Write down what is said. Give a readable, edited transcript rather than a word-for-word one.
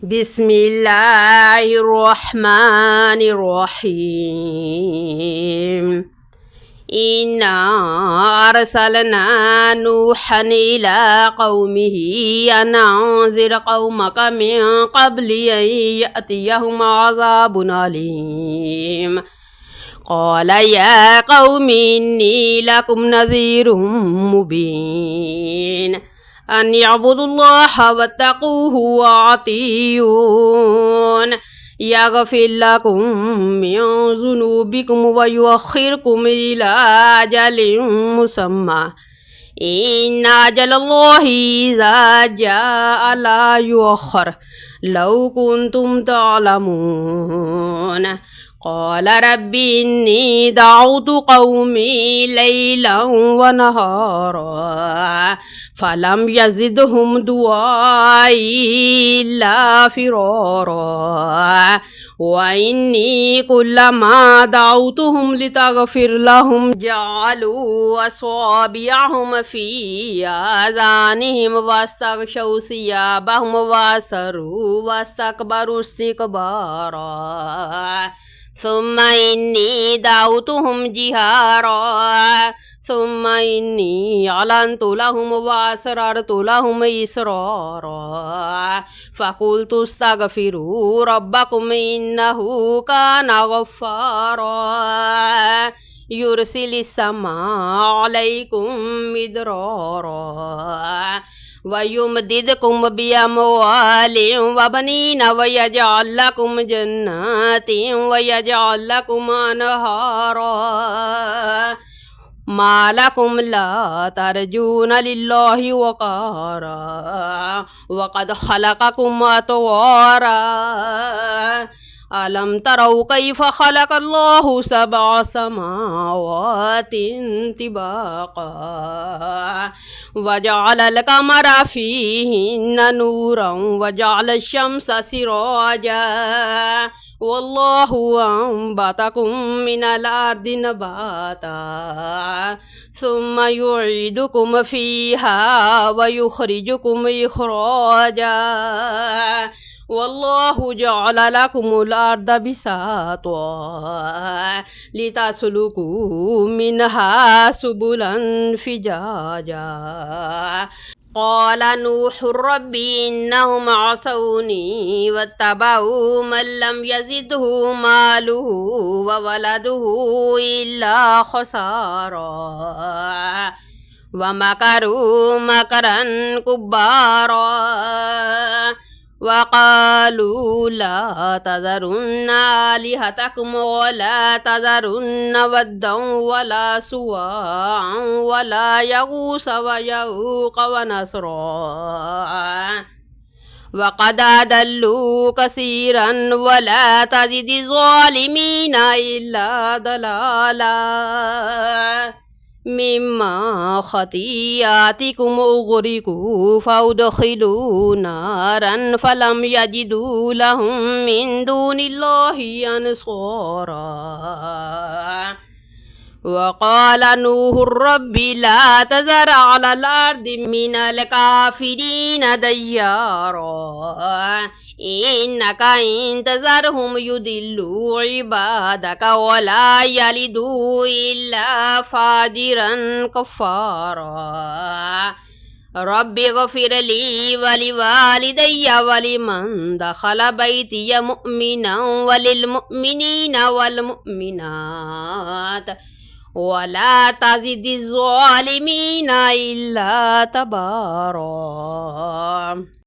بسم الله الرحمن الرحيم. إنا أرسلنا نوحا إلى قومه أن أنذر قومك من قبل أن يأتيهم عذاب أليم. قال يا قوم إني لكم نذير مبين أن يعبدوا الله واتقوه وأطيعون يغفر لكم من ذنوبكم ويؤخركم إلى أجل مسمى إن أجل الله إذا جاء لا يؤخر لو كنتم تعلمون. قال رب إني دعوت قومي ليلا ونهارا فلم يزدهم دعائي إلا فرارا وإني كلما دعوتهم لتغفر لهم جعلوا أصابعهم في آذانهم واستغشوا ثيابهم وأسروا واستكبروا استكبارا ثم إني دعوتهم جهارا ثم إني أعلنت لهم وأسررت لهم إسرارا فقلت استغفروا ربكم إنه كان غفارا يرسل السماء عليكم مدرارا ويمددكم بأموال وبنين ويجعل لكم جنات ويجعل لكم أنهارا ما لكم لا ترجون لله وقارا وقد خلقكم أطوارا ألم تروا كيف خلق الله سبع سماوات طباقا وجعل القمر فيهن نورا وجعل الشمس سراجا والله أنبتكم من الأرض نباتا ثم يعيدكم فيها ويخرجكم إخراجا والله جعل لكم الأرض بساطا لتسلكوا منها سبلا فجاجا. قال نوح رب إنهم عصوني واتبعوا من لم يزده ماله وولده إلا خسارا ومكروا مكرا كبارا وقالوا لا تذرن آلهتكم ولا تذرن ودا ولا سواعا ولا يغوث ويعوق ونسرا وقد أضلوا كثيرا ولا تزد الظالمين إلا ضلالا. مما خطيئاتكم أغرقوا فأدخلوا نارا فلم يجدوا لهم من دون الله أنصارا. وقال نوح رب لا تذر على الأرض من الكافرين ديارا إنك إن تذرهم يضلوا عبادك ولا يلدوا إلا فاجرا كفارا. رب اغفر لي ولوالدي ولمن دخل بيتي مؤمنا وللمؤمنين والمؤمنات ولا تزد الظالمين إلا تبارا.